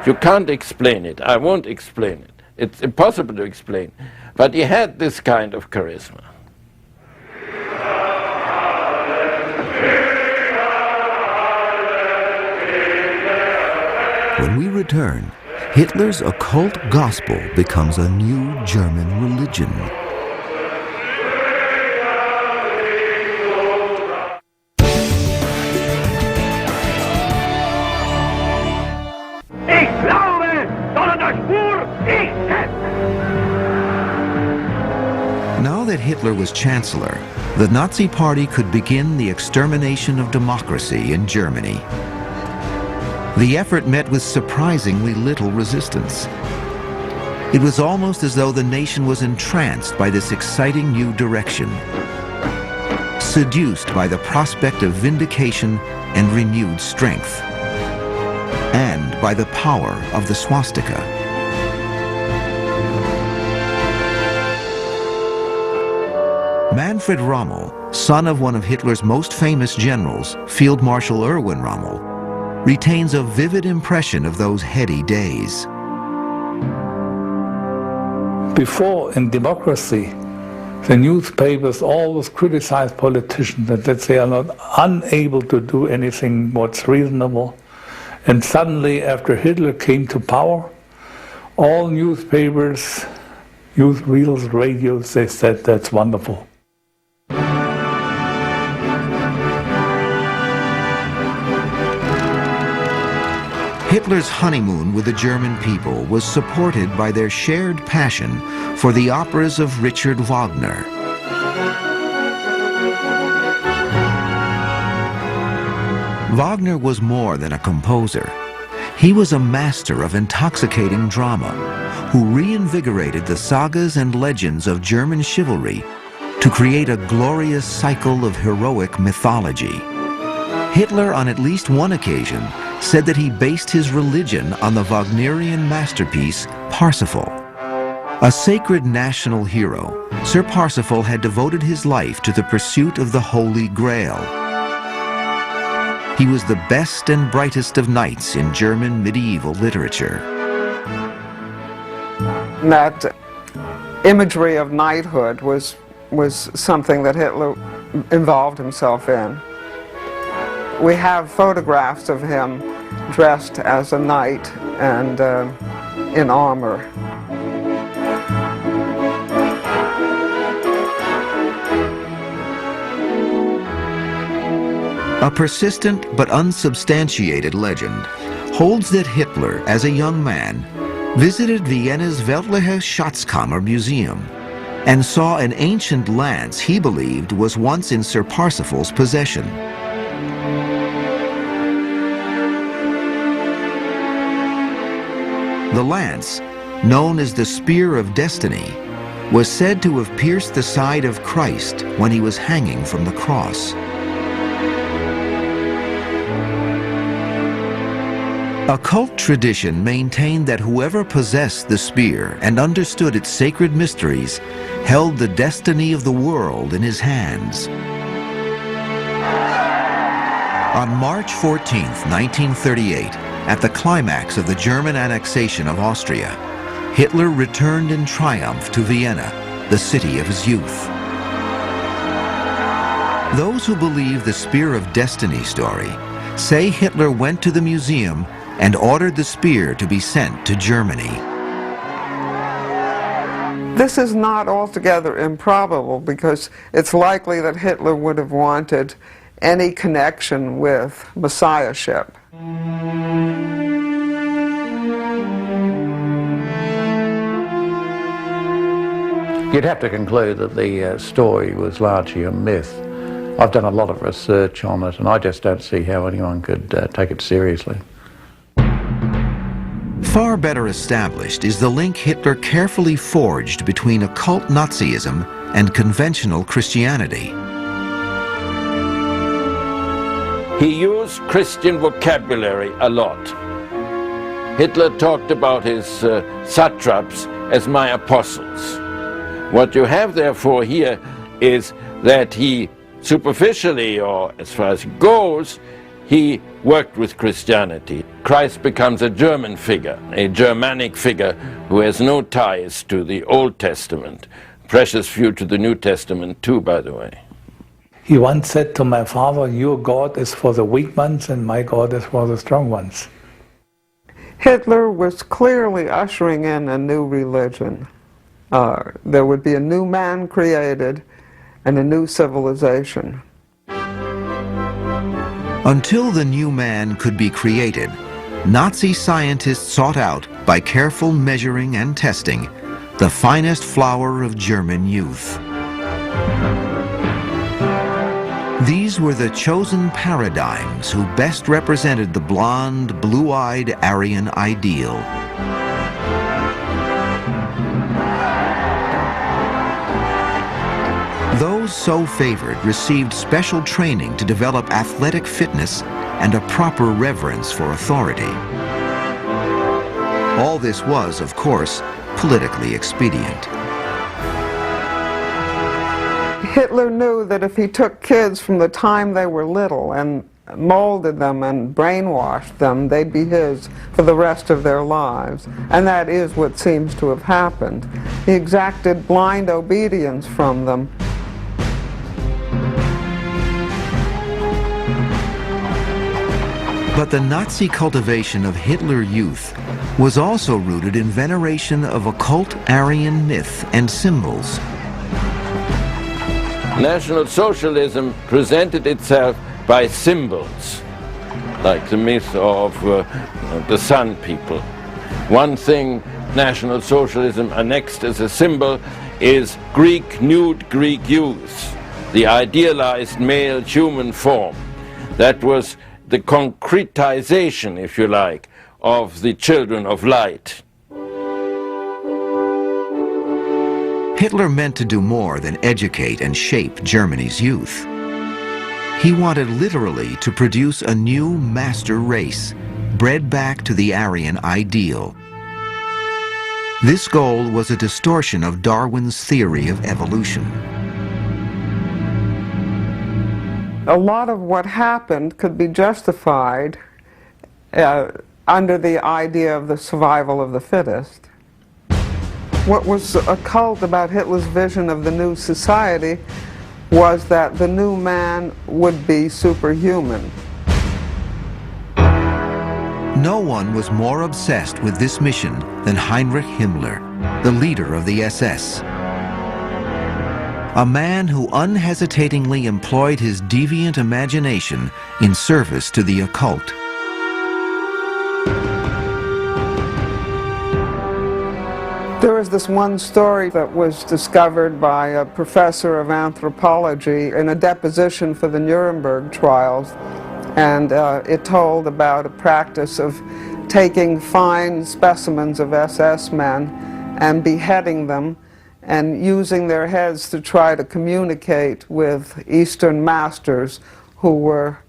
You can't explain it. I won't explain it. It's impossible to explain. But he had this kind of charisma. When we return, Hitler's occult gospel becomes a new German religion. Now that Hitler was Chancellor, the Nazi Party could begin the extermination of democracy in Germany. The effort met with surprisingly little resistance. It was almost as though the nation was entranced by this exciting new direction, seduced by the prospect of vindication and renewed strength, and by the power of the swastika. Manfred Rommel, son of one of Hitler's most famous generals, Field Marshal Erwin Rommel, retains a vivid impression of those heady days. Before, in democracy, the newspapers always criticize politicians that they are not unable to do anything what's reasonable. And suddenly, after Hitler came to power, all newspapers, newsreels, radios, they said that's wonderful. Hitler's honeymoon with the German people was supported by their shared passion for the operas of Richard Wagner. Wagner was more than a composer. He was a master of intoxicating drama who reinvigorated the sagas and legends of German chivalry to create a glorious cycle of heroic mythology. Hitler, on at least one occasion, said that he based his religion on the Wagnerian masterpiece Parsifal. A sacred national hero, Sir Parsifal had devoted his life to the pursuit of the Holy Grail. He was the best and brightest of knights in German medieval literature. That imagery of knighthood was something that Hitler involved himself in. We have photographs of him dressed as a knight and in armor. A persistent but unsubstantiated legend holds that Hitler, as a young man, visited Vienna's Weltliche Schatzkammer Museum and saw an ancient lance he believed was once in Sir Parsifal's possession. The lance, known as the Spear of Destiny, was said to have pierced the side of Christ when he was hanging from the cross. Occult tradition maintained that whoever possessed the spear and understood its sacred mysteries held the destiny of the world in his hands. On March 14, 1938, at the climax of the German annexation of Austria, Hitler returned in triumph to Vienna, the city of his youth. Those who believe the Spear of Destiny story say Hitler went to the museum and ordered the spear to be sent to Germany. This is not altogether improbable because it's likely that Hitler would have wanted any connection with messiahship. You'd have to conclude that the story was largely a myth. I've done a lot of research on it, and I just don't see how anyone could take it seriously. Far better established is the link Hitler carefully forged between occult Nazism and conventional Christianity. He used Christian vocabulary a lot. Hitler talked about his satraps as my apostles. What you have therefore here is that he superficially, or as far as it goes, he worked with Christianity. Christ becomes a German figure, a Germanic figure who has no ties to the Old Testament. Precious few to the New Testament too, by the way. He once said to my father, "Your God is for the weak ones and my God is for the strong ones." Hitler was clearly ushering in a new religion. There would be a new man created and a new civilization. Until the new man could be created, Nazi scientists sought out, by careful measuring and testing, the finest flower of German youth. These were the chosen paradigms who best represented the blonde, blue-eyed Aryan ideal. Those so favored received special training to develop athletic fitness and a proper reverence for authority. All this was, of course, politically expedient. Hitler knew that if he took kids from the time they were little and molded them and brainwashed them, they'd be his for the rest of their lives. And that is what seems to have happened. He exacted blind obedience from them. But the Nazi cultivation of Hitler youth was also rooted in veneration of occult Aryan myth and symbols. National Socialism presented itself by symbols, like the myth of the Sun people. One thing National Socialism annexed as a symbol is nude Greek youth, the idealized male human form. That was the concretization, if you like, of the children of light. Hitler meant to do more than educate and shape Germany's youth. He wanted literally to produce a new master race, bred back to the Aryan ideal. This goal was a distortion of Darwin's theory of evolution. A lot of what happened could be justified under the idea of the survival of the fittest. What was occult about Hitler's vision of the new society was that the new man would be superhuman. No one was more obsessed with this mission than Heinrich Himmler, the leader of the SS. A man who unhesitatingly employed his deviant imagination in service to the occult. There is this one story that was discovered by a professor of anthropology in a deposition for the Nuremberg trials, and it told about a practice of taking fine specimens of SS men and beheading them and using their heads to try to communicate with Eastern masters who were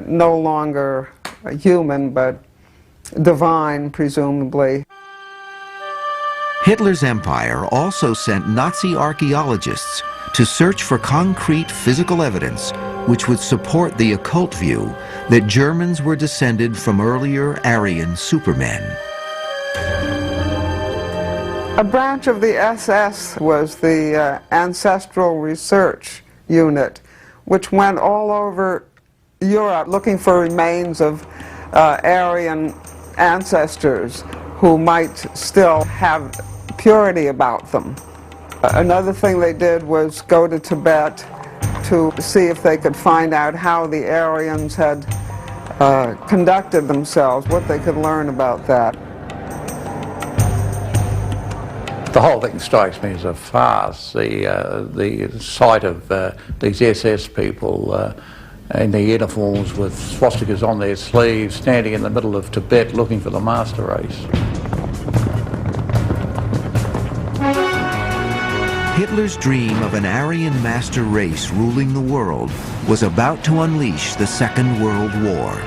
no longer human but divine, presumably. Hitler's empire also sent Nazi archaeologists to search for concrete physical evidence which would support the occult view that Germans were descended from earlier Aryan supermen. A branch of the SS was the Ancestral Research Unit, which went all over Europe looking for remains of Aryan ancestors who might still have purity about them. Another thing they did was go to Tibet to see if they could find out how the Aryans had conducted themselves, what they could learn about that. The whole thing strikes me as a farce. The sight of these SS people in their uniforms with swastikas on their sleeves, standing in the middle of Tibet looking for the master race. Hitler's dream of an Aryan master race ruling the world was about to unleash the Second World War.